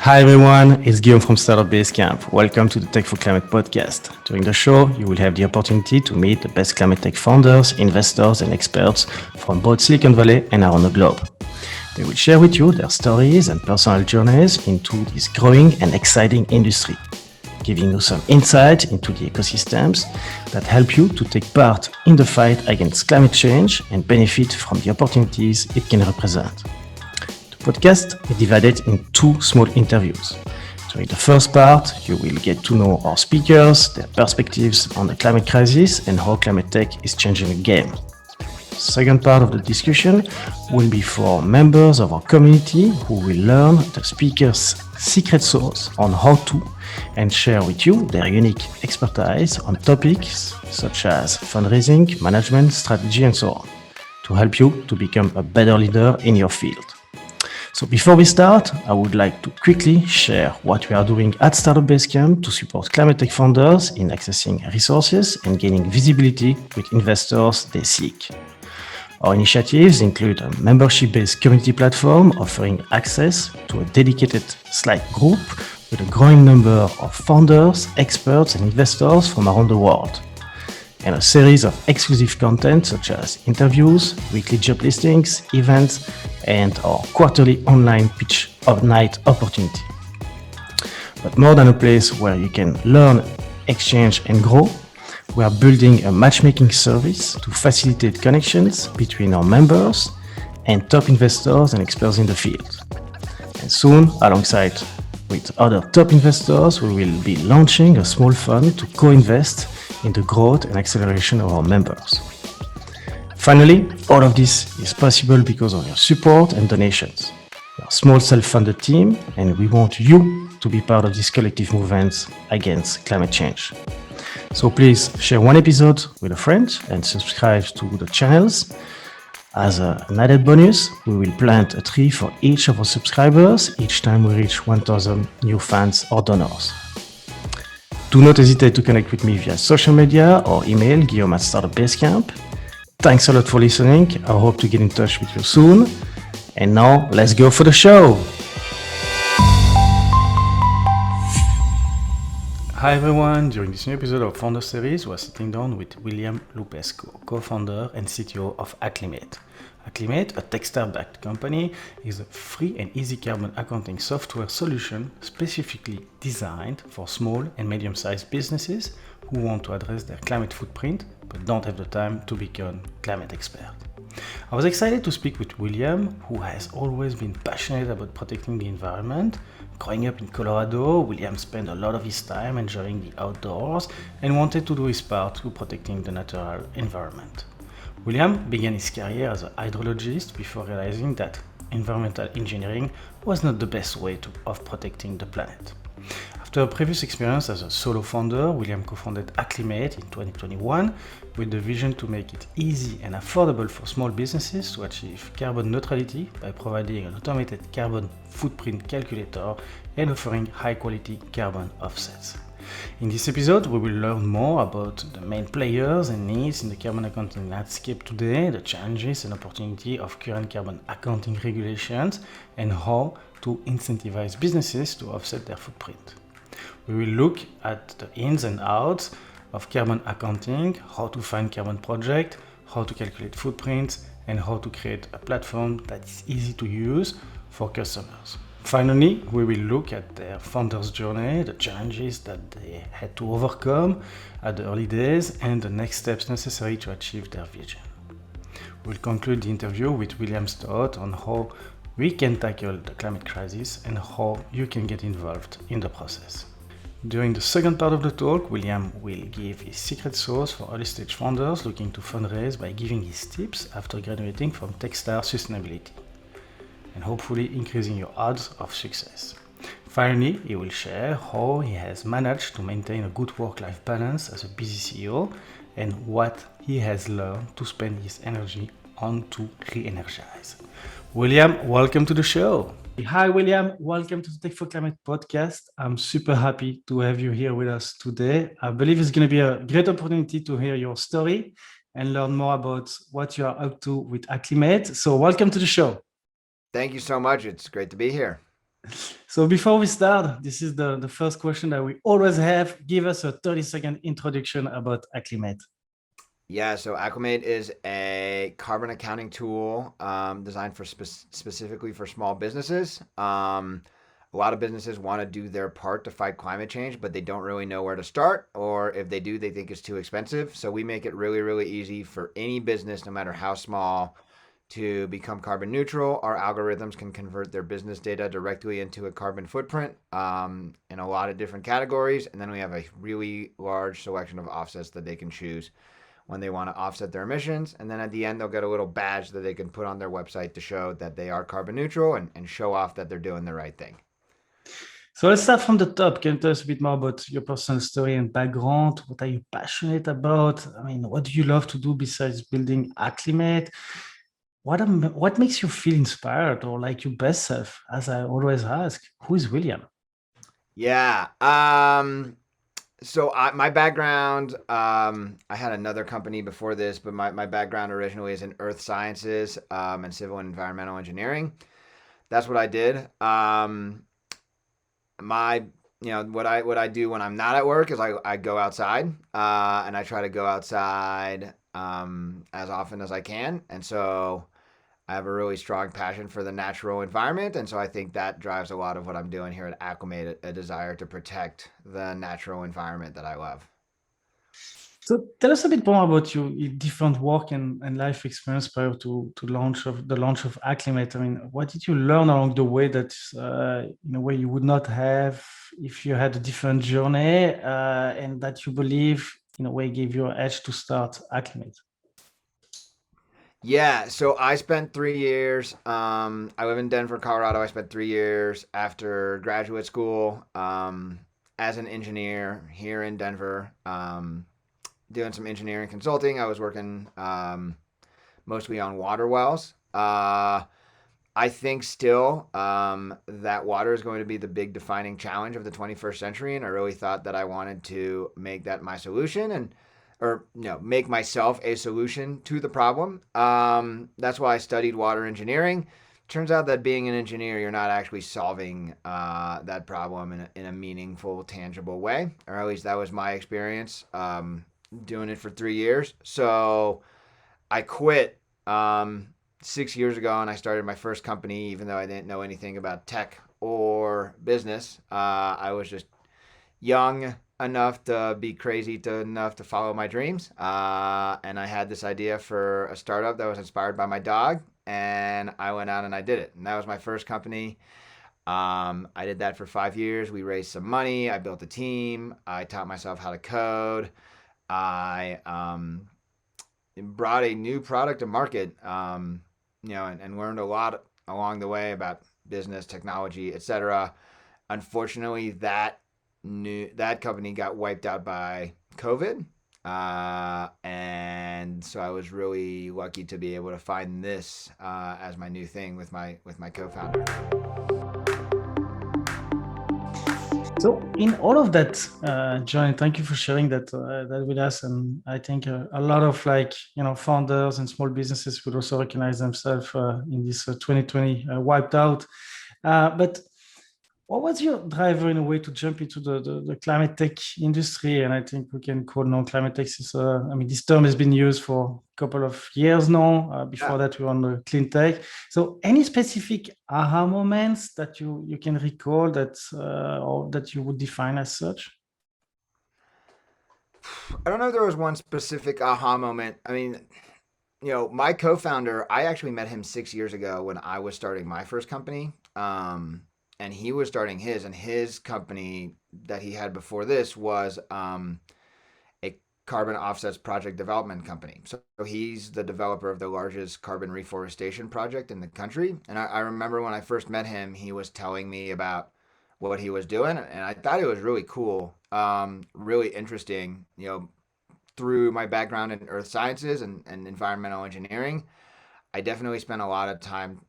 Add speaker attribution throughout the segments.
Speaker 1: Hi everyone, it's Guillaume from Startup Basecamp. Welcome to the Tech for Climate podcast. During the show, you will have the opportunity to meet the best climate tech founders, investors, and experts from both Silicon Valley and around the globe. They will share with you their stories and personal journeys into this growing and exciting industry, giving you some insight into the ecosystems that help you to take part in the fight against climate change and benefit from the opportunities it can represent. The podcast is divided in two small interviews. During the first part, you will get to know our speakers, their perspectives on the climate crisis and how climate tech is changing the game. The second part of the discussion will be for members of our community who will learn the speakers' secret sauce on how to and share with you their unique expertise on topics such as fundraising, management, strategy, and so on, to help you to become a better leader in your field. So before we start, I would like to quickly share what we are doing at Startup Basecamp to support climate tech founders in accessing resources and gaining visibility with investors they seek. Our initiatives include a membership-based community platform offering access to a dedicated Slack group with a growing number of founders, experts, and investors from around the world, and a series of exclusive content such as interviews, weekly job listings, events, and our quarterly online pitch of night opportunity. But more than a place where you can learn, exchange, and grow, we are building a matchmaking service to facilitate connections between our members and top investors and experts in the field. And soon, alongside with other top investors, we will be launching a small fund to co-invest in the growth and acceleration of our members. Finally, all of this is possible because of your support and donations. We are a small self-funded team, and we want you to be part of this collective movement against climate change. So please share one episode with a friend and subscribe to the channels. As an added bonus, we will plant a tree for each of our subscribers each time we reach 1,000 new fans or donors. Do not hesitate to connect with me via social media or email guillaume@startupbasecamp. Thanks a lot for listening. I hope to get in touch with you soon. And now, let's go for the show. Hi everyone, during this new episode of Founder Series, we're sitting down with William Loopesko, co-founder and CTO of Aclymate. Aclymate, a Techstars-backed company, is a free and easy carbon accounting software solution specifically designed for small and medium-sized businesses who want to address their climate footprint but don't have the time to become climate expert. I was excited to speak with William, who has always been passionate about protecting the environment. Growing up in Colorado, William spent a lot of his time enjoying the outdoors and wanted to do his part to protecting the natural environment. William began his career as a hydrologist before realizing that environmental engineering was not the best way of protecting the planet. After a previous experience as a solo founder, William co-founded Aclymate in 2021 with the vision to make it easy and affordable for small businesses to achieve carbon neutrality by providing an automated carbon footprint calculator and offering high-quality carbon offsets. In this episode, we will learn more about the main players and needs in the carbon accounting landscape today, the challenges and opportunity of current carbon accounting regulations, and how to incentivize businesses to offset their footprint. We will look at the ins and outs of carbon accounting, how to find carbon projects, how to calculate footprints, and how to create a platform that is easy to use for customers. Finally, we will look at their founder's journey, the challenges that they had to overcome at the early days, and the next steps necessary to achieve their vision. We'll conclude the interview with William's thought on how we can tackle the climate crisis and how you can get involved in the process. During the second part of the talk, William will give his secret sauce for early-stage founders looking to fundraise by giving his tips after graduating from Techstars Sustainability, and hopefully increasing your odds of success. Finally, he will share how he has managed to maintain a good work-life balance as a busy CEO and what he has learned to spend his energy on to re-energize. William, welcome to the show. Hi, William. Welcome to the Tech for Climate podcast. I'm super happy to have you here with us today. I believe it's going to be a great opportunity to hear your story and learn more about what you are up to with Aclymate. So welcome to the show.
Speaker 2: Thank you so much. It's great to be here.
Speaker 1: So before we start, this is the first question that we always have. Give us a 30-second introduction about Aclymate.
Speaker 2: Yeah, so Aclymate is a carbon accounting tool designed for specifically for small businesses. A lot of businesses want to do their part to fight climate change, but they don't really know where to start, or if they do, they think it's too expensive. So we make it really, really easy for any business, no matter how small, to become carbon neutral. Our algorithms can convert their business data directly into a carbon footprint in a lot of different categories. And then we have a really large selection of offsets that they can choose when they want to offset their emissions. And then at the end, they'll get a little badge that they can put on their website to show that they are carbon neutral and show off that they're doing the right thing.
Speaker 1: So let's start from the top. Can you tell us a bit more about your personal story and background? What are you passionate about? I mean, what do you love to do besides building Aclymate? What makes you feel inspired or like your best self? As I always ask, who is William?
Speaker 2: Yeah. My background, I had another company before this, but my background originally is in earth sciences and civil and environmental engineering. That's what I did. My what I do when I'm not at work is I go outside and I try to go outside as often as I can, and so I have a really strong passion for the natural environment, and so I think that drives a lot of what I'm doing here at Aclymate, a desire to protect the natural environment that I love.
Speaker 1: So tell us a bit more about your different work and life experience prior to launch of Acclimate. I mean, what did you learn along the way that in a way you would not have if you had a different journey, and that you believe in a way gave you an edge to start Acclimate?
Speaker 2: Yeah, so I spent 3 years. I live in Denver, Colorado. I spent 3 years after graduate school as an engineer here in Denver, doing some engineering consulting. I was working mostly on water wells. I think still that water is going to be the big defining challenge of the 21st century, and I really thought that I wanted to make that my solution and or make myself a solution to the problem. That's why I studied water engineering. Turns out that being an engineer, you're not actually solving that problem in a meaningful, tangible way, or at least that was my experience doing it for 3 years. So I quit 6 years ago and I started my first company, even though I didn't know anything about tech or business. I was just young enough to be crazy enough to follow my dreams. And I had this idea for a startup that was inspired by my dog. And I went out and I did it. And that was my first company. I did that for 5 years. We raised some money. I built a team. I taught myself how to code. I brought a new product to market, and learned a lot along the way about business, technology, etc. Unfortunately, that company got wiped out by COVID, and so I was really lucky to be able to find this as my new thing with my co-founder.
Speaker 1: So, in all of that, John, thank you for sharing that with us. And I think a lot of founders and small businesses would also recognize themselves in this 2020 wiped out. But what was your driver in a way to jump into the climate tech industry? And I think we can call now climate tech is, I mean, this term has been used for a couple of years now. Before
Speaker 2: Yeah.
Speaker 1: that, we were on the clean tech. So any specific aha moments that you can recall that or that you would define as such?
Speaker 2: I don't know if there was one specific aha moment. I mean, my co-founder, I actually met him 6 years ago when I was starting my first company. And he was starting his, and his company that he had before this was a carbon offsets project development company. So he's the developer of the largest carbon reforestation project in the country. And I remember when I first met him, he was telling me about what he was doing, and I thought it was really cool, really interesting. Through my background in earth sciences and environmental engineering, I definitely spent a lot of time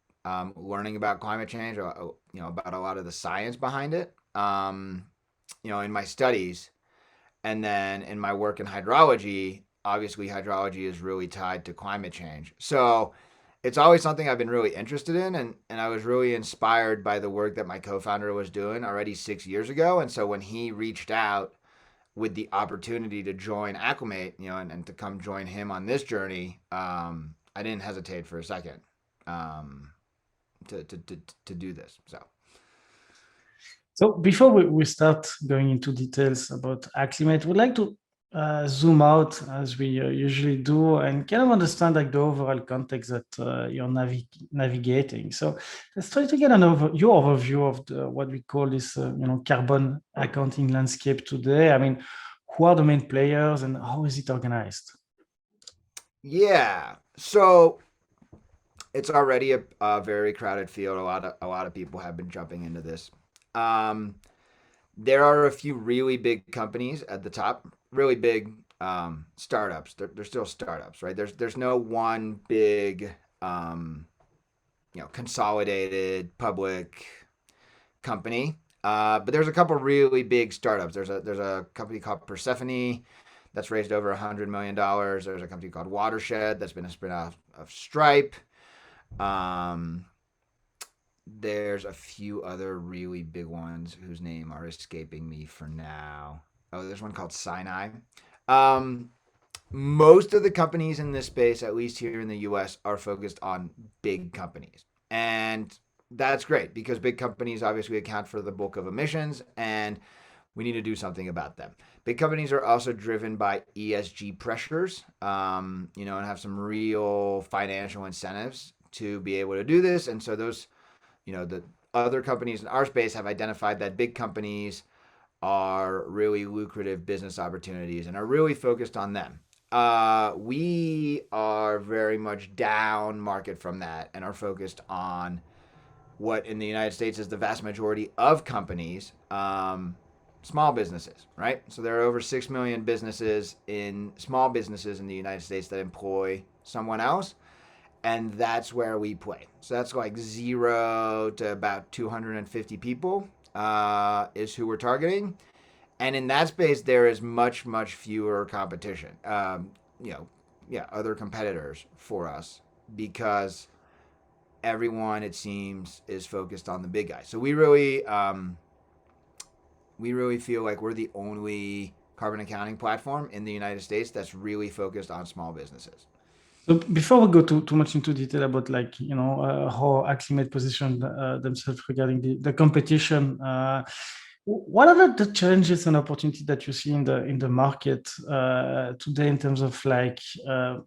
Speaker 2: learning about climate change, about a lot of the science behind it, in my studies. And then in my work in hydrology, obviously hydrology is really tied to climate change. So it's always something I've been really interested in, and I was really inspired by the work that my co-founder was doing already 6 years ago. And so when he reached out with the opportunity to join Aclymate, and to come join him on this journey, I didn't hesitate for a second um, to do this.
Speaker 1: So before we start going into details about Aclymate, we'd like to zoom out as we usually do and kind of understand like the overall context that you're navigating. So let's try to get your overview of what we call this carbon accounting landscape today. I mean, who are the main players and how is it organized?
Speaker 2: Yeah, so it's already a very crowded field. A lot of people have been jumping into this. Um, there are a few really big companies at the top, really big startups. They're still startups, right? There's no one big consolidated public company. But there's a couple really big startups. There's a company called Persephone that's raised over $100 million. There's a company called Watershed that's been a spin-off of Stripe. There's a few other really big ones whose name are escaping me for now. Oh, there's one called Sinai. Um, Most of the companies in this space, at least here in the US, are focused on big companies. And that's great because big companies obviously account for the bulk of emissions and we need to do something about them. Big companies are also driven by ESG pressures, and have some real financial incentives to be able to do this. And so the other companies in our space have identified that big companies are really lucrative business opportunities and are really focused on them. We are very much down market from that and are focused on what in the United States is the vast majority of companies, small businesses, right? So there are over 6 million small businesses in the United States that employ someone else. And that's where we play. So that's like 0 to about 250 people is who we're targeting. And in that space, there is much, much fewer competition. Other competitors for us because everyone, it seems, is focused on the big guys. So we really feel like we're the only carbon accounting platform in the United States that's really focused on small businesses.
Speaker 1: So before we go too much into detail about how Aclymate positioned themselves regarding the competition, what are the challenges and opportunities that you see in the market today in terms of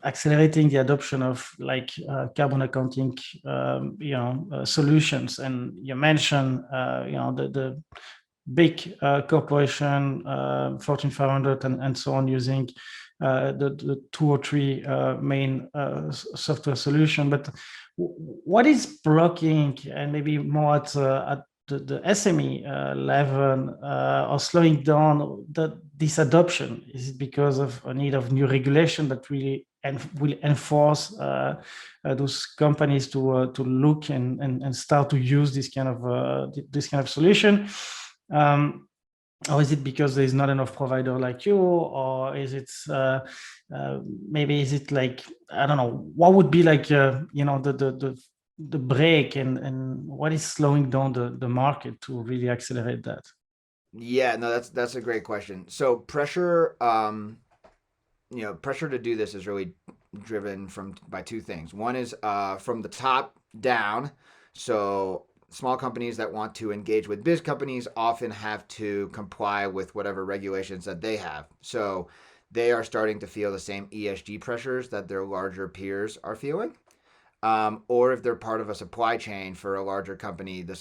Speaker 1: accelerating the adoption of carbon accounting solutions? And you mentioned the big corporation, Fortune 500 and so on, using the 2 or 3 main software solution. But what is blocking, and maybe more at the SME level, or slowing down this adoption? Is it because of a need of new regulation that really will enforce those companies to look and start to use this kind of solution? Or is it because there's not enough provider like you, or is it maybe is it I don't know, what would be the break, and what is slowing down the market to really accelerate that?
Speaker 2: Yeah, no, that's a great question. So pressure to do this is really driven by 2 things. One is from the top down. So small companies that want to engage with big companies often have to comply with whatever regulations that they have. So they are starting to feel the same ESG pressures that their larger peers are feeling. Or if they're part of a supply chain for a larger company, the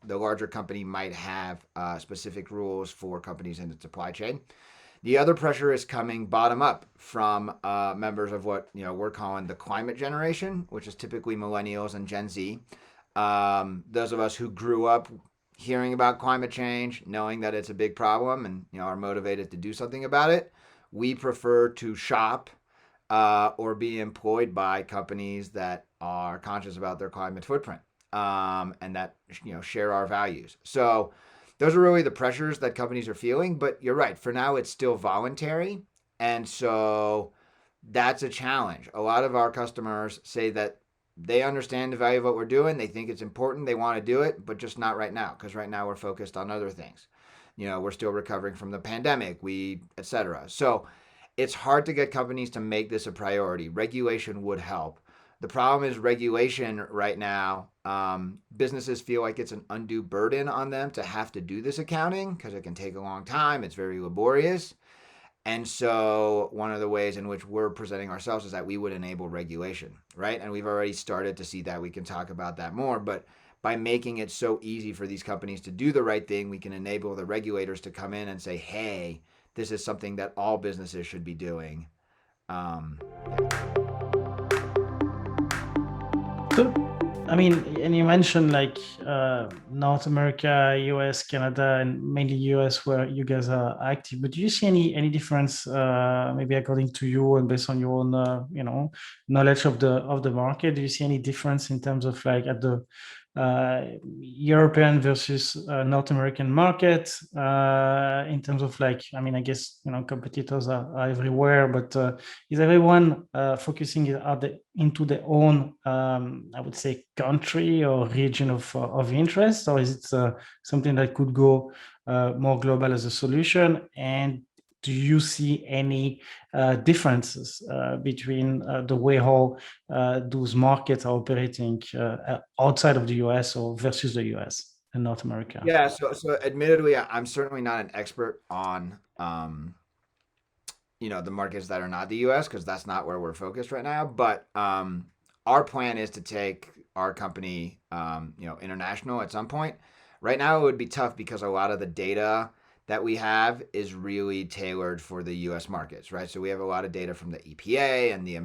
Speaker 2: larger company might have specific rules for companies in the supply chain. The other pressure is coming bottom up from members of what we're calling the climate generation, which is typically millennials and Gen Z. Those of us who grew up hearing about climate change, knowing that it's a big problem, and are motivated to do something about it, we prefer to shop or be employed by companies that are conscious about their climate footprint and that share our values. So those are really the pressures that companies are feeling. But you're right. For now, it's still voluntary, and so that's a challenge. A lot of our customers say that they understand the value of what we're doing. They think it's important. They want to do it, but just not right now, because right now we're focused on other things. We're still recovering from the pandemic, etc. So it's hard to get companies to make this a priority. Regulation would help. The problem is regulation right now. Businesses feel like it's an undue burden on them to have to do this accounting because it can take a long time. It's very laborious. And so, one of the ways in which we're presenting ourselves is that we would enable regulation, right? And we've already started to see that. We can talk about that more. But by making it so easy for these companies to do the right thing, we can enable the regulators to come in and say, hey, this is something that all businesses should be doing. Yeah.
Speaker 1: So, I mean, and you mentioned like North America, US, Canada, and mainly US, where you guys are active. But do you see any difference, maybe according to you and based on your own, knowledge of the market? Do you see any difference in terms of like at the European versus North American market in terms of like, I mean, I guess competitors are everywhere, but is everyone focusing into their own, I would say, country or region of interest, or is it something that could go more global as a solution? And do you see any differences between the way how those markets are operating outside of the US or versus the US and North America?
Speaker 2: Yeah. So admittedly, I'm certainly not an expert on, the markets that are not the U.S. because that's not where we're focused right now. But our plan is to take our company, international at some point. Right now, it would be tough because a lot of the data that we have is really tailored for the U.S. markets, right? So we have a lot of data from the EPA and the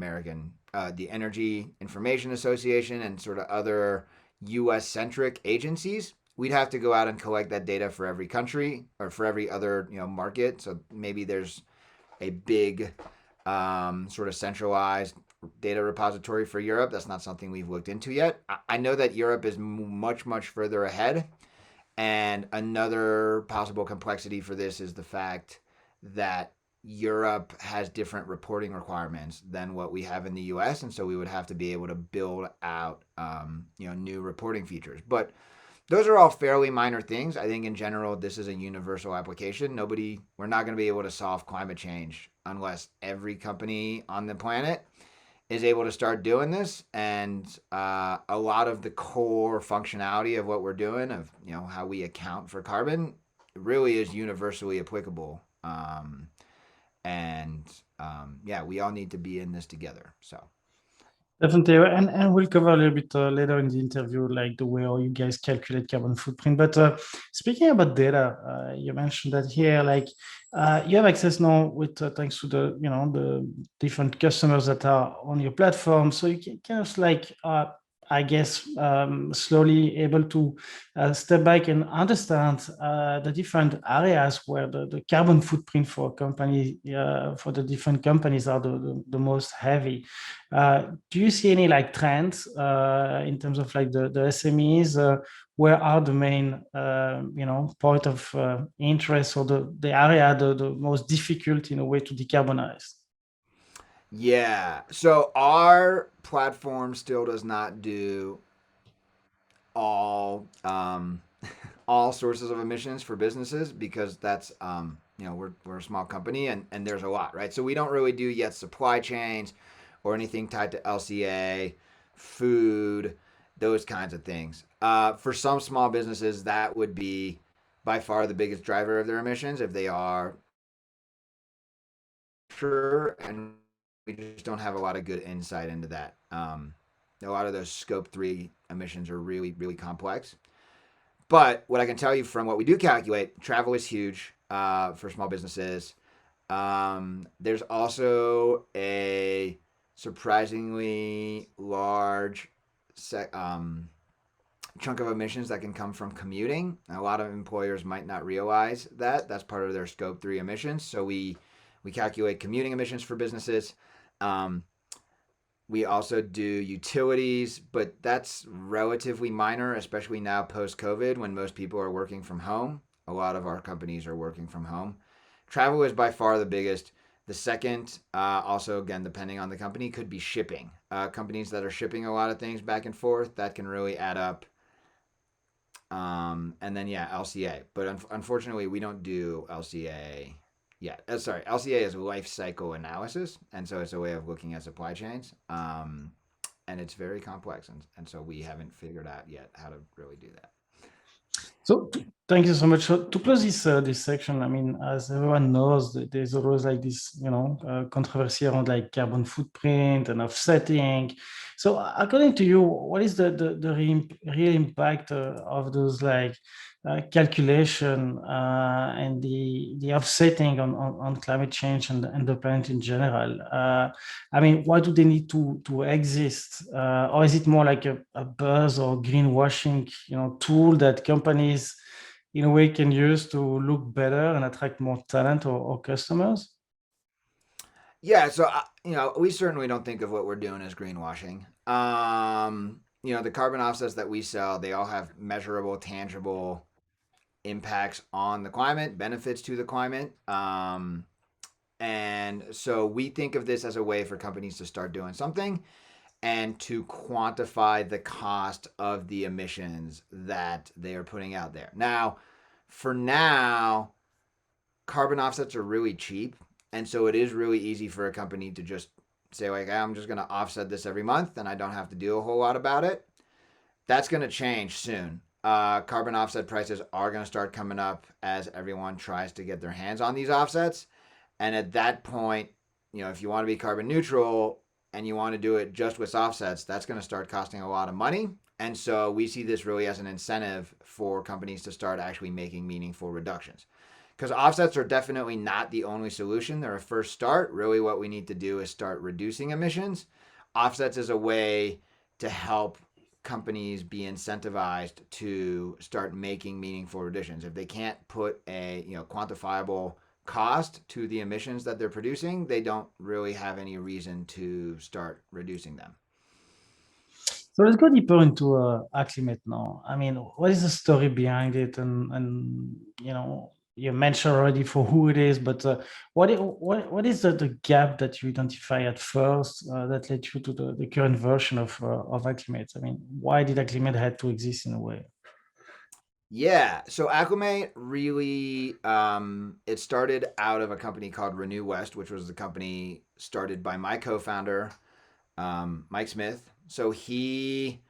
Speaker 2: Energy Information Association, and sort of other U.S. centric agencies. We'd have to go out and collect that data for every country or for every other market. So maybe there's a big sort of centralized data repository for Europe. That's not something we've looked into yet. I know that Europe is much, much further ahead. And another possible complexity for this is the fact that Europe has different reporting requirements than what we have in the U.S., and so we would have to be able to build out, new reporting features. But those are all fairly minor things. I think in general, this is a universal application. We're not going to be able to solve climate change unless every company on the planet is able to start doing this. And a lot of the core functionality of what we're doing, of how we account for carbon, really is universally applicable. Yeah, we all need to be in this together. So.
Speaker 1: Definitely, and we'll cover a little bit later in the interview, like the way how you guys calculate carbon footprint. But speaking about data, you mentioned that here, like you have access now with thanks to the different customers that are on your platform, so you can kind of like I guess slowly able to step back and understand the different areas where the carbon footprint for company for the different companies are the most heavy. Do you see any like trends in terms of like the SMEs? Where are the main point of interest or the area the most difficult in a way to decarbonize?
Speaker 2: Yeah. So our platform still does not do all all sources of emissions for businesses because that's we're a small company, and there's a lot, right? So we don't really do yet supply chains or anything tied to LCA, food, those kinds of things. For some small businesses, that would be by far the biggest driver of their emissions if they are sure, and we just don't have a lot of good insight into that. A lot of those scope 3 emissions are really, really complex. But what I can tell you from what we do calculate, travel is huge for small businesses. There's also a surprisingly large chunk of emissions that can come from commuting. A lot of employers might not realize that. That's part of their scope 3 emissions. So we calculate commuting emissions for businesses. We also do utilities, but that's relatively minor, especially now post-COVID when most people are working from home. A lot of our companies are working from home. Travel is by far the biggest. The second, also again, depending on the company, could be shipping. Companies that are shipping a lot of things back and forth, that can really add up. And then, yeah, LCA. But unfortunately, we don't do LCA yet. Sorry, LCA is life cycle analysis. And so it's a way of looking at supply chains. And it's very complex. And so we haven't figured out yet how to really do that.
Speaker 1: So thank you so much. So to close this section, I mean, as everyone knows, there's always like this, controversy around like carbon footprint and offsetting. So according to you, what is the real impact of those like calculation and the offsetting on climate change and the planet in general? I mean, why do they need to exist? Or is it more like a buzz or greenwashing, tool that companies in a way can use to look better and attract more talent or customers?
Speaker 2: Yeah, so we certainly don't think of what we're doing as greenwashing. The carbon offsets that we sell, they all have measurable, tangible impacts on the climate, benefits to the climate. And so we think of this as a way for companies to start doing something and to quantify the cost of the emissions that they are putting out there. Now, for now, carbon offsets are really cheap. And so it is really easy for a company to just say, like, I'm just going to offset this every month and I don't have to do a whole lot about it. That's going to change soon. Carbon offset prices are going to start coming up as everyone tries to get their hands on these offsets. And at that point, if you want to be carbon neutral and you want to do it just with offsets, that's going to start costing a lot of money. And so we see this really as an incentive for companies to start actually making meaningful reductions. Because offsets are definitely not the only solution. They're a first start. Really, what we need to do is start reducing emissions. Offsets is a way to help companies be incentivized to start making meaningful reductions. If they can't put a quantifiable cost to the emissions that they're producing, they don't really have any reason to start reducing them.
Speaker 1: So let's go deeper into Aclymate now. I mean, what is the story behind it? And you mentioned already for who it is, but what is the gap that you identify at first that led you to the current version of Aclymate? I mean, why did Aclymate had to exist in a way?
Speaker 2: Yeah, so Aclymate really it started out of a company called Renew West, which was the company started by my co-founder, Mike Smith. So he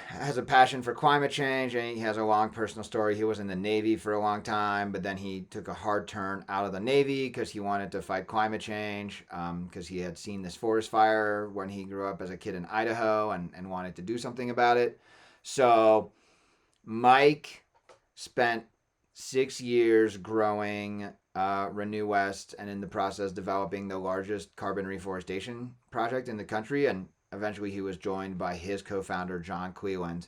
Speaker 2: has a passion for climate change and he has a long personal story. He was in the Navy for a long time, but then he took a hard turn out of the Navy because he wanted to fight climate change because he had seen this forest fire when he grew up as a kid in Idaho and wanted to do something about it. So Mike spent 6 years growing Renew West and in the process developing the largest carbon reforestation project in the country. And eventually he was joined by his co-founder, John Cleland.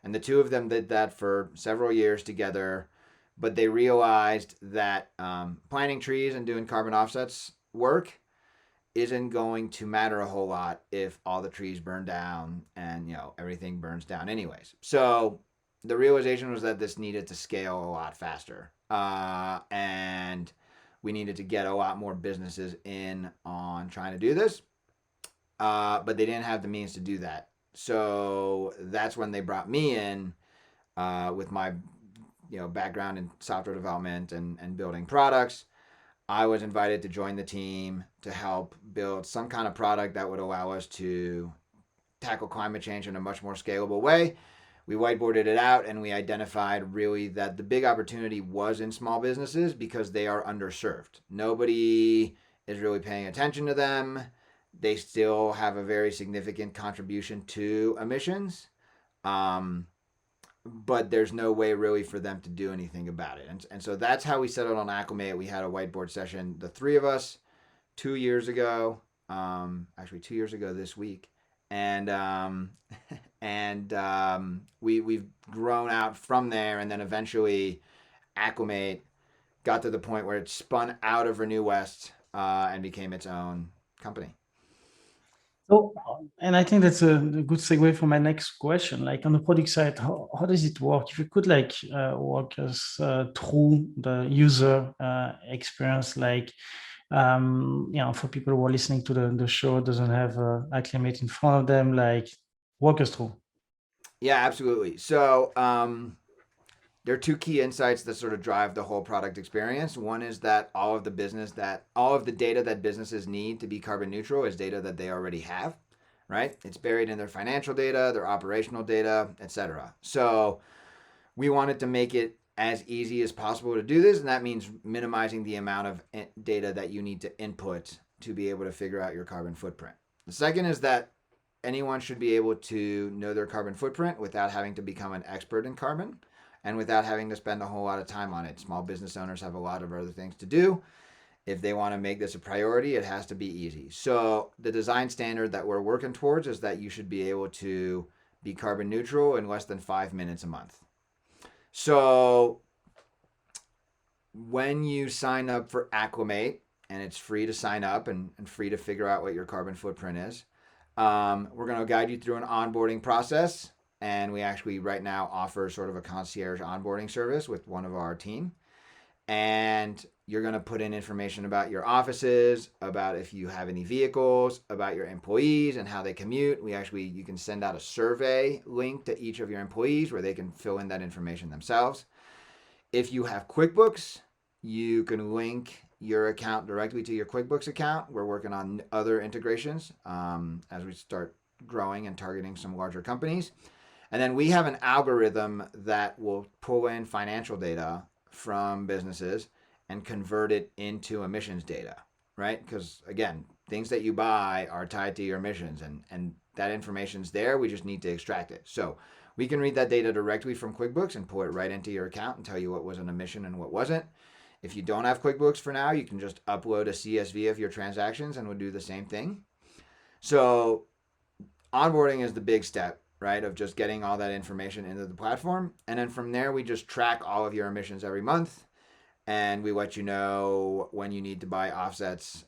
Speaker 2: And the two of them did that for several years together. But they realized that planting trees and doing carbon offsets work isn't going to matter a whole lot if all the trees burn down and everything burns down anyways. So the realization was that this needed to scale a lot faster. And we needed to get a lot more businesses in on trying to do this. But they didn't have the means to do that. So that's when they brought me in with my background in software development and building products. I was invited to join the team to help build some kind of product that would allow us to tackle climate change in a much more scalable way. We whiteboarded it out and we identified really that the big opportunity was in small businesses because they are underserved. Nobody is really paying attention to them. They still have a very significant contribution to emissions. But there's no way really for them to do anything about it. And so that's how we settled on Aclymate. We had a whiteboard session, the three of us, 2 years ago, actually 2 years ago this week. And we've grown out from there. And then eventually Aclymate got to the point where it spun out of Renew West and became its own company.
Speaker 1: So, and I think that's a good segue for my next question. Like on the product side, how does it work? If you could walk us through the user experience, like For people who are listening to the show, doesn't have Aclymate in front of them, like walk us through.
Speaker 2: Yeah, absolutely. So there are two key insights that sort of drive the whole product experience. One is that all of the data that businesses need to be carbon neutral is data that they already have, right? It's buried in their financial data, their operational data, etc. So we wanted to make it as easy as possible to do this, and that means minimizing the amount of data that you need to input to be able to figure out your carbon footprint. The second is that anyone should be able to know their carbon footprint without having to become an expert in carbon and without having to spend a whole lot of time on it. Small business owners have a lot of other things to do. If they want to make this a priority, it has to be easy. So the design standard that we're working towards is that you should be able to be carbon neutral in less than 5 minutes a month. So when you sign up for Aclymate, and it's free to sign up and free to figure out what your carbon footprint is, we're going to guide you through an onboarding process. And we actually right now offer sort of a concierge onboarding service with one of our team. And you're going to put in information about your offices, about if you have any vehicles, about your employees and how they commute. You can send out a survey link to each of your employees where they can fill in that information themselves. If you have QuickBooks, you can link your account directly to your QuickBooks account. We're working on other integrations as we start growing and targeting some larger companies. And then we have an algorithm that will pull in financial data from businesses and convert it into emissions data, right? Because again, things that you buy are tied to your emissions, and that information's there. We just need to extract it. So we can read that data directly from QuickBooks and pull it right into your account and tell you what was an emission and what wasn't. If you don't have QuickBooks for now, you can just upload a CSV of your transactions and we'll do the same thing. So onboarding is the big step, right, of just getting all that information into the platform. And then from there, we just track all of your emissions every month. And we let you know when you need to buy offsets,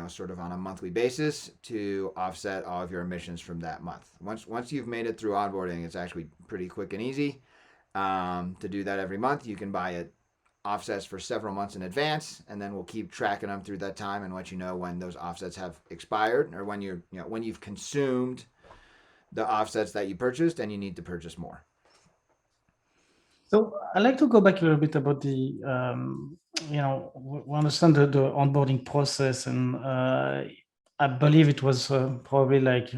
Speaker 2: sort of on a monthly basis to offset all of your emissions from that month. Once you've made it through onboarding, it's actually pretty quick and easy to do that every month. You can buy it offsets for several months in advance, and then we'll keep tracking them through that time and let you know when those offsets have expired or when you've consumed the offsets that you purchased and you need to purchase more.
Speaker 1: So I'd like to go back a little bit about we understand the onboarding process, and I believe it was probably like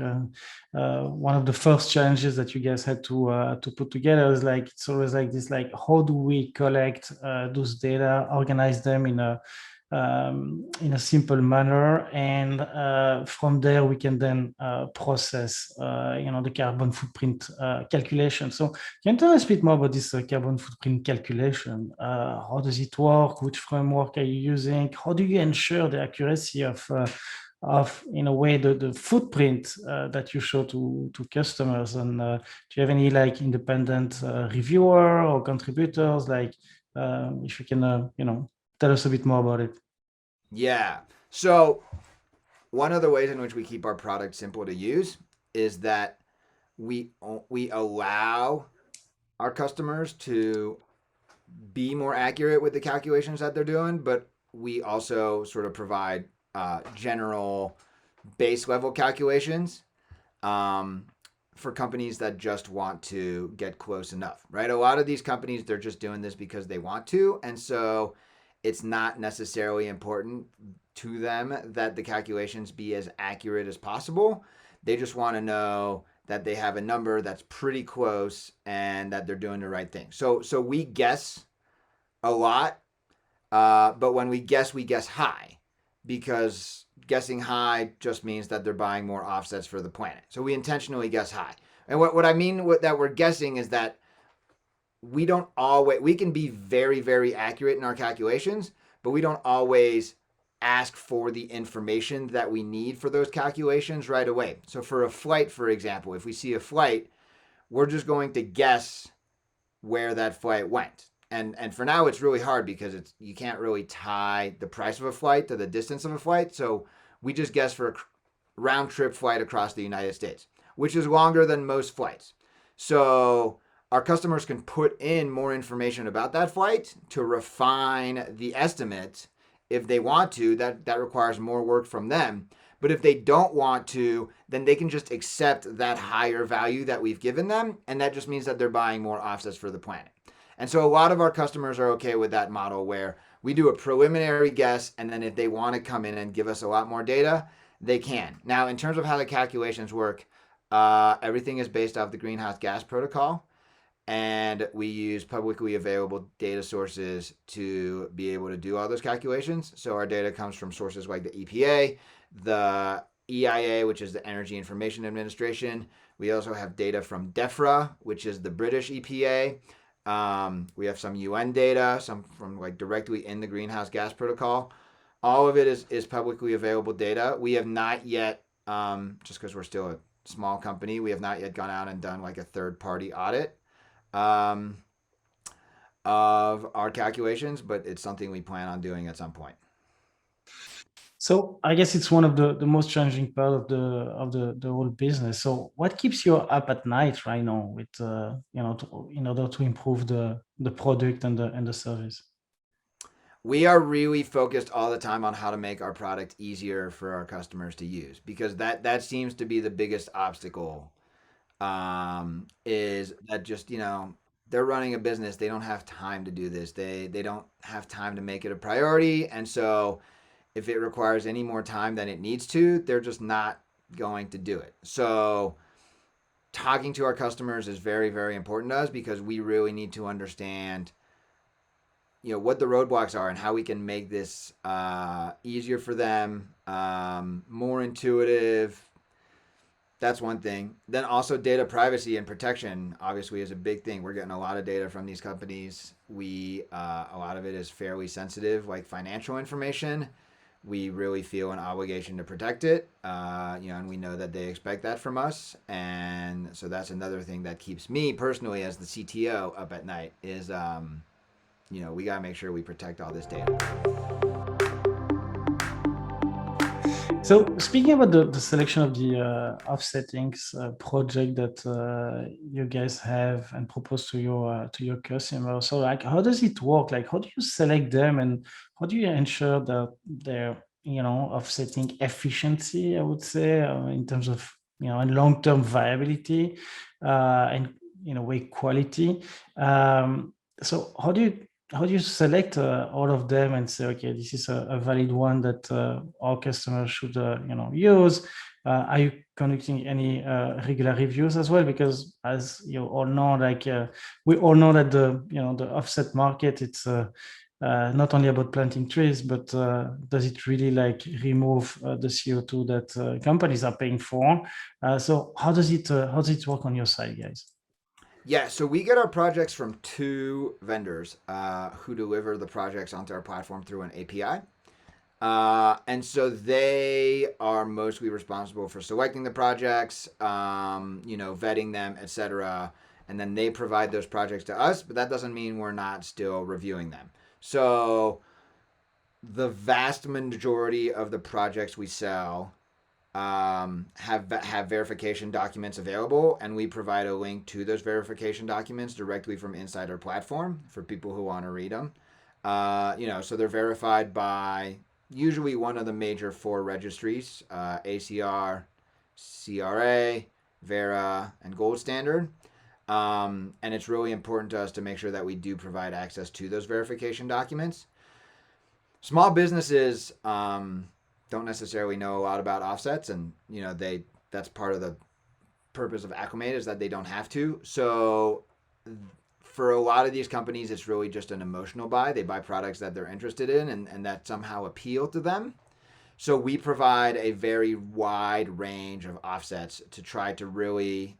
Speaker 1: one of the first challenges that you guys had to put together. Is like it's always like this, like how do we collect those data, organize them in a simple manner, and from there we can then process the carbon footprint calculation. So can you tell us a bit more about this carbon footprint calculation? How does it work? Which framework are you using? How do you ensure the accuracy of in a way the footprint that you show to customers? And do you have any like independent reviewer or contributors? Like if you can tell us a bit more about it.
Speaker 2: Yeah. So one of the ways in which we keep our product simple to use is that we allow our customers to be more accurate with the calculations that they're doing, but we also sort of provide general base level calculations for companies that just want to get close enough, right? A lot of these companies, they're just doing this because they want to, and so it's not necessarily important to them that the calculations be as accurate as possible. They just want to know that they have a number that's pretty close and that they're doing the right thing. So we guess a lot, but when we guess high, because guessing high just means that they're buying more offsets for the planet. So we intentionally guess high. And what I mean that we're guessing is that we can be very, very accurate in our calculations, but we don't always ask for the information that we need for those calculations right away. So for a flight, for example, if we see a flight, we're just going to guess where that flight went. And for now, it's really hard because you can't really tie the price of a flight to the distance of a flight. So we just guess for a round trip flight across the United States, which is longer than most flights. So our customers can put in more information about that flight to refine the estimate if they want to, that requires more work from them. But if they don't want to, then they can just accept that higher value that we've given them, and that just means that they're buying more offsets for the planet. And so a lot of our customers are okay with that model where we do a preliminary guess, and then if they want to come in and give us a lot more data, they can. Now, in terms of how the calculations work, everything is based off the greenhouse gas protocol, and we use publicly available data sources to be able to do all those calculations. So our data comes from sources like the EPA, the EIA, which is the Energy Information Administration. We also have data from DEFRA, which is the British EPA. We have some UN data, some from like directly in the greenhouse gas protocol. All of it is publicly available data. We have not yet, just because we're still a small company, we have not yet gone out and done like a third party audit um, of our calculations, but it's something we plan on doing at some point.
Speaker 1: So I guess it's one of the most challenging part of the whole business. So what keeps you up at night right now with in order to improve the product and the service?
Speaker 2: We are really focused all the time on how to make our product easier for our customers to use, because that seems to be the biggest obstacle. Is that just they're running a business, they don't have time to do this, they don't have time to make it a priority, and so if it requires any more time than it needs to, they're just not going to do it. So talking to our customers is very, very important to us, because we really need to understand what the roadblocks are and how we can make this easier for them, more intuitive. That's one thing. Then also data privacy and protection obviously is a big thing. We're getting a lot of data from these companies. We a lot of it is fairly sensitive, like financial information. We really feel an obligation to protect it, and we know that they expect that from us. And so that's another thing that keeps me personally as the CTO up at night is, we got to make sure we protect all this data.
Speaker 1: So speaking about the selection of the offsettings project that you guys have and propose to your customer, so like how does it work? Like how do you select them and how do you ensure that they're offsetting efficiency? I would say in terms of and long-term viability and in a way quality. So how do you select all of them and say, okay, this is a valid one that all customers should use? Are you conducting any regular reviews as well? Because as you all know, like we all know that the offset market, it's not only about planting trees, but does it really like remove the CO2 that companies are paying for? So how does it work on your side, guys?
Speaker 2: Yeah, so we get our projects from two vendors who deliver the projects onto our platform through an API. And so they are mostly responsible for selecting the projects, vetting them, etc. And then they provide those projects to us, but that doesn't mean we're not still reviewing them. So the vast majority of the projects we sell have verification documents available, and we provide a link to those verification documents directly from inside our platform for people who want to read them. So they're verified by usually one of the major four registries: ACR, CRA, Vera, and Gold Standard. And it's really important to us to make sure that we do provide access to those verification documents. Small businesses don't necessarily know a lot about offsets, and that's part of the purpose of Aclymate, is that they don't have to. So for a lot of these companies, it's really just an emotional buy. They buy products that they're interested in and that somehow appeal to them. So we provide a very wide range of offsets to try to really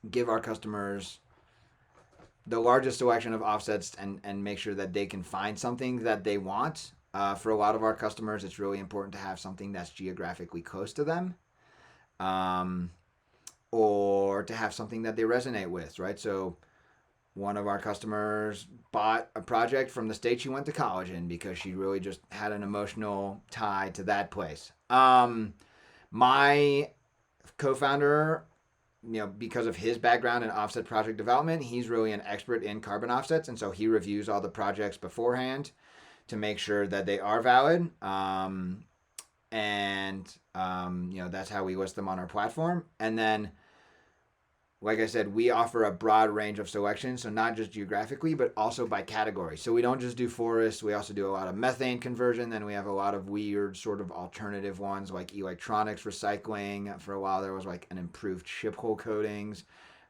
Speaker 2: give our customers the largest selection of offsets and make sure that they can find something that they want. For a lot of our customers, it's really important to have something that's geographically close to them, or to have something that they resonate with, right? So one of our customers bought a project from the state she went to college in because she really just had an emotional tie to that place. My co-founder, because of his background in offset project development, he's really an expert in carbon offsets, and so he reviews all the projects beforehand to make sure that they are valid. That's how we list them on our platform. And then, like I said, we offer a broad range of selections, so not just geographically, but also by category. So we don't just do forests, we also do a lot of methane conversion. Then we have a lot of weird sort of alternative ones like electronics recycling. For a while, there was like an improved ship hull coatings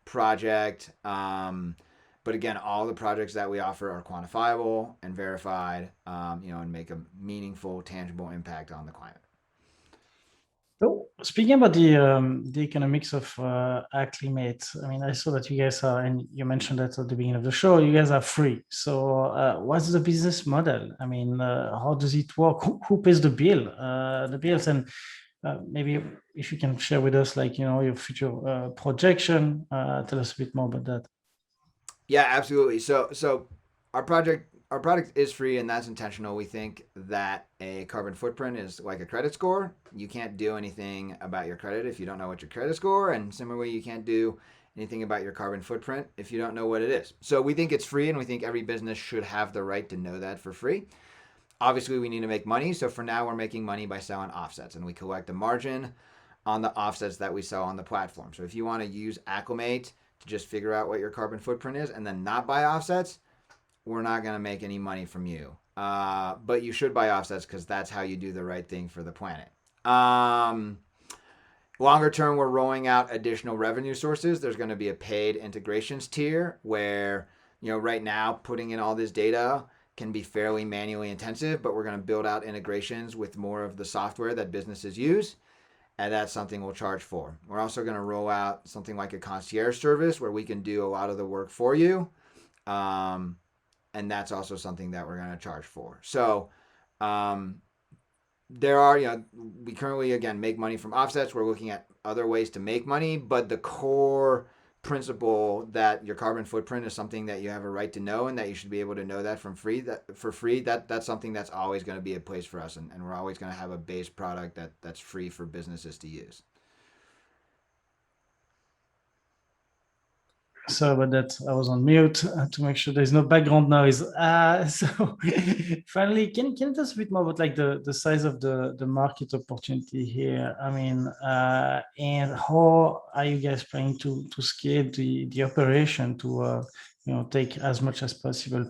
Speaker 2: project. But again, all the projects that we offer are quantifiable and verified, and make a meaningful, tangible impact on the climate.
Speaker 3: So speaking about the economics of Aclymate, I mean, I saw that you guys are, and you mentioned that at the beginning of the show, you guys are free. So what's the business model? I mean, how does it work? Who pays the bills? And maybe if you can share with us, like, your future projection, tell us a bit more about that.
Speaker 2: Yeah, absolutely. So our product is free, and that's intentional. We think that a carbon footprint is like a credit score. You can't do anything about your credit if you don't know what your credit score, and similarly, you can't do anything about your carbon footprint if you don't know what it is. So we think it's free, and we think every business should have the right to know that for free. Obviously, we need to make money. So for now, we're making money by selling offsets, and we collect a margin on the offsets that we sell on the platform. So if you want to use Aclymate to just figure out what your carbon footprint is and then not buy offsets, we're not going to make any money from you. But you should buy offsets because that's how you do the right thing for the planet. Longer term, we're rolling out additional revenue sources. There's going to be a paid integrations tier where, right now putting in all this data can be fairly manually intensive, but we're going to build out integrations with more of the software that businesses use. And that's something we'll charge for. We're also going to roll out something like a concierge service where we can do a lot of the work for you. And that's also something that we're going to charge for. So there are, we currently, again, make money from offsets. We're looking at other ways to make money, but the core principle that your carbon footprint is something that you have a right to know and that you should be able to know that for free, that's something that's always going to be a place for us, and we're always going to have a base product that's free for businesses to use.
Speaker 3: Sorry about that. I was on mute to make sure there's no background noise. So finally, can you tell us a bit more about like the size of the market opportunity here? I mean, and how are you guys planning to scale the operation to take as much as possible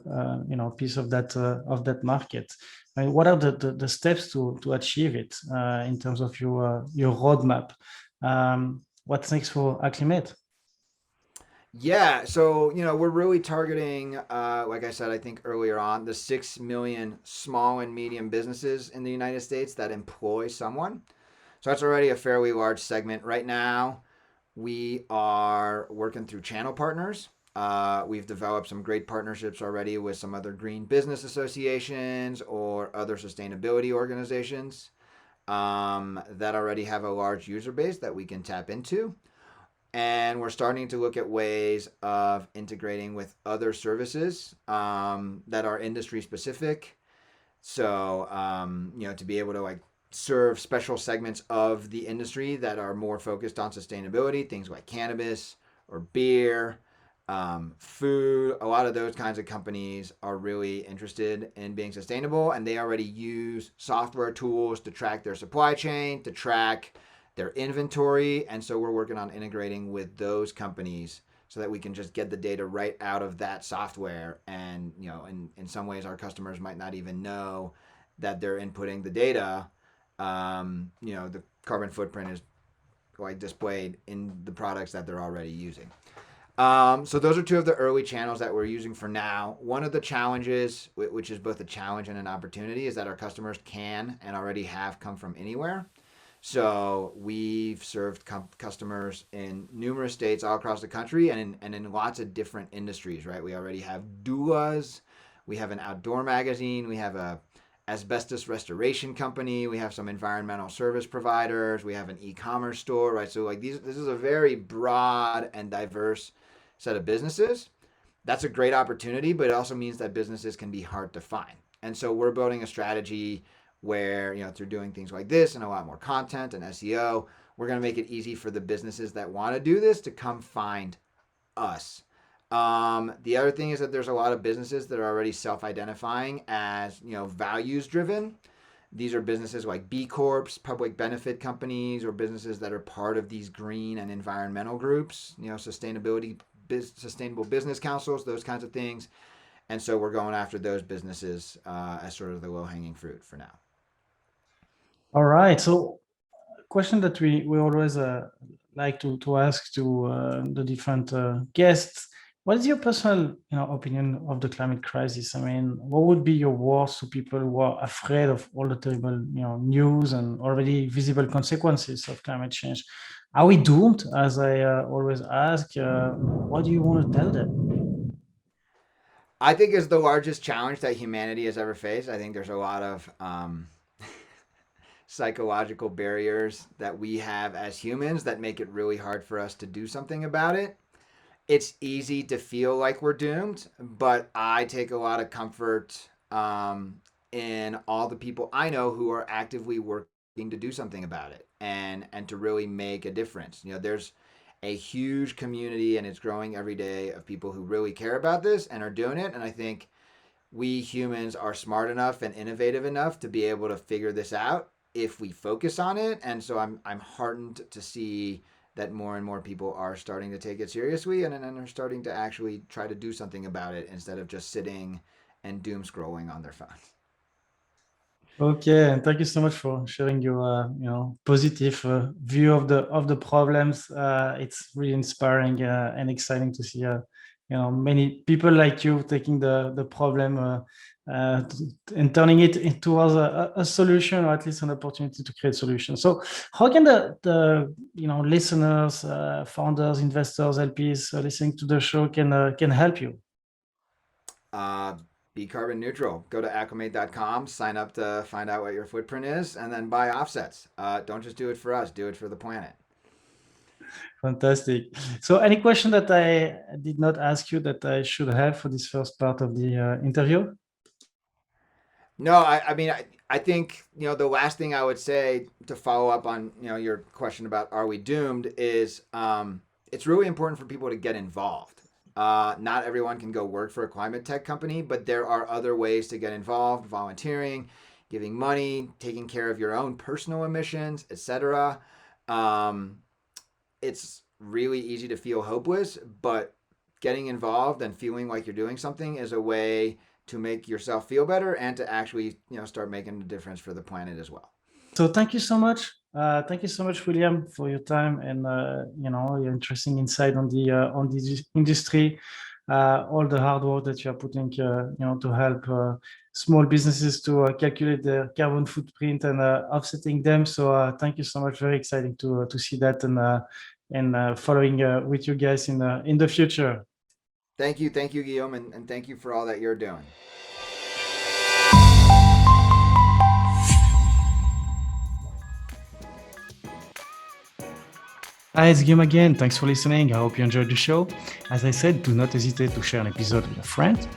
Speaker 3: piece of that market? I mean, what are the steps to achieve it in terms of your roadmap? What's next for Aclymate?
Speaker 2: Yeah, so we're really targeting, like I said, I think earlier on, the 6 million small and medium businesses in the United States that employ someone. So that's already a fairly large segment. Right now, we are working through channel partners. We've developed some great partnerships already with some other green business associations or other sustainability organizations that already have a large user base that we can tap into. And we're starting to look at ways of integrating with other services that are industry specific. So, to be able to like serve special segments of the industry that are more focused on sustainability, things like cannabis or beer, food. A lot of those kinds of companies are really interested in being sustainable, and they already use software tools to track their supply chain, to track their inventory. And so we're working on integrating with those companies so that we can just get the data right out of that software. And, in some ways our customers might not even know that they're inputting the data. The carbon footprint is like displayed in the products that they're already using. So those are two of the early channels that we're using for now. One of the challenges, which is both a challenge and an opportunity, is that our customers can and already have come from anywhere. So we've served customers in numerous states all across the country and in lots of different industries, right? We already have doulas, we have an outdoor magazine, we have a asbestos restoration company, we have some environmental service providers, we have an e-commerce store, right? So like this is a very broad and diverse set of businesses. That's a great opportunity, but it also means that businesses can be hard to find. And so we're building a strategy where, through doing things like this and a lot more content and SEO, we're going to make it easy for the businesses that want to do this to come find us. The other thing is that there's a lot of businesses that are already self-identifying as, values driven. These are businesses like B Corps, public benefit companies, or businesses that are part of these green and environmental groups, sustainable business councils, those kinds of things. And so we're going after those businesses as sort of the low-hanging fruit for now.
Speaker 3: All right. So, question that we always like to ask to the different guests. What is your personal opinion of the climate crisis? I mean, what would be your words to people who are afraid of all the terrible news and already visible consequences of climate change? Are we doomed? As I always ask, what do you want to tell them?
Speaker 2: I think it's the largest challenge that humanity has ever faced. I think there's a lot of psychological barriers that we have as humans that make it really hard for us to do something about it. It's easy to feel like we're doomed, but I take a lot of comfort in all the people I know who are actively working to do something about it and to really make a difference. There's a huge community, and it's growing every day, of people who really care about this and are doing it. And I think we humans are smart enough and innovative enough to be able to figure this out if we focus on it. And so I'm heartened to see that more and more people are starting to take it seriously and are starting to actually try to do something about it instead of just sitting and doom scrolling on their phones.
Speaker 3: Okay, and thank you so much for sharing your positive view of the problems. It's really inspiring and exciting to see many people like you taking the problem and turning it towards a solution, or at least an opportunity to create solutions. So, how can the listeners, founders, investors, LPs listening to the show can help you?
Speaker 2: Be carbon neutral. Go to acclimate.com, sign up to find out what your footprint is, and then buy offsets. Don't just do it for us, do it for the planet.
Speaker 3: Fantastic. So, any question that I did not ask you that I should have for this first part of the interview?
Speaker 2: No, I think, the last thing I would say to follow up on, your question about are we doomed is it's really important for people to get involved. Not everyone can go work for a climate tech company, but there are other ways to get involved: volunteering, giving money, taking care of your own personal emissions, etc. It's really easy to feel hopeless, but getting involved and feeling like you're doing something is a way to make yourself feel better and to actually, start making a difference for the planet as well.
Speaker 3: So thank you so much. Thank you so much, William, for your time and your interesting insight on the industry, all the hard work that you are putting, to help small businesses to calculate their carbon footprint and offsetting them. So thank you so much. Very exciting to see that and following with you guys in the future.
Speaker 2: Thank you, Guillaume, and thank you for all that you're doing.
Speaker 1: Hi, it's Guillaume again. Thanks for listening. I hope you enjoyed the show. As I said, do not hesitate to share an episode with a friend.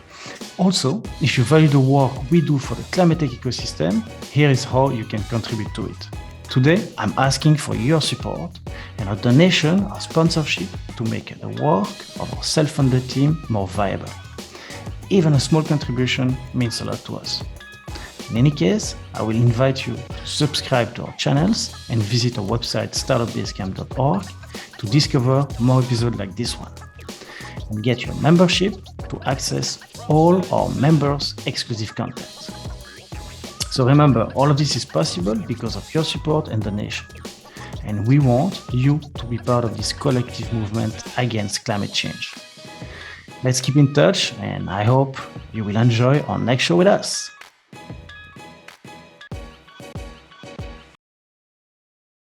Speaker 1: Also, if you value the work we do for the climate tech ecosystem, here is how you can contribute to it. Today, I'm asking for your support and a donation or sponsorship to make the work of our self-funded team more viable. Even a small contribution means a lot to us. In any case, I will invite you to subscribe to our channels and visit our website startupbasecamp.org to discover more episodes like this one. And get your membership to access all our members' exclusive content. So remember, all of this is possible because of your support and donation. And we want you to be part of this collective movement against climate change. Let's keep in touch, and I hope you will enjoy our next show with us.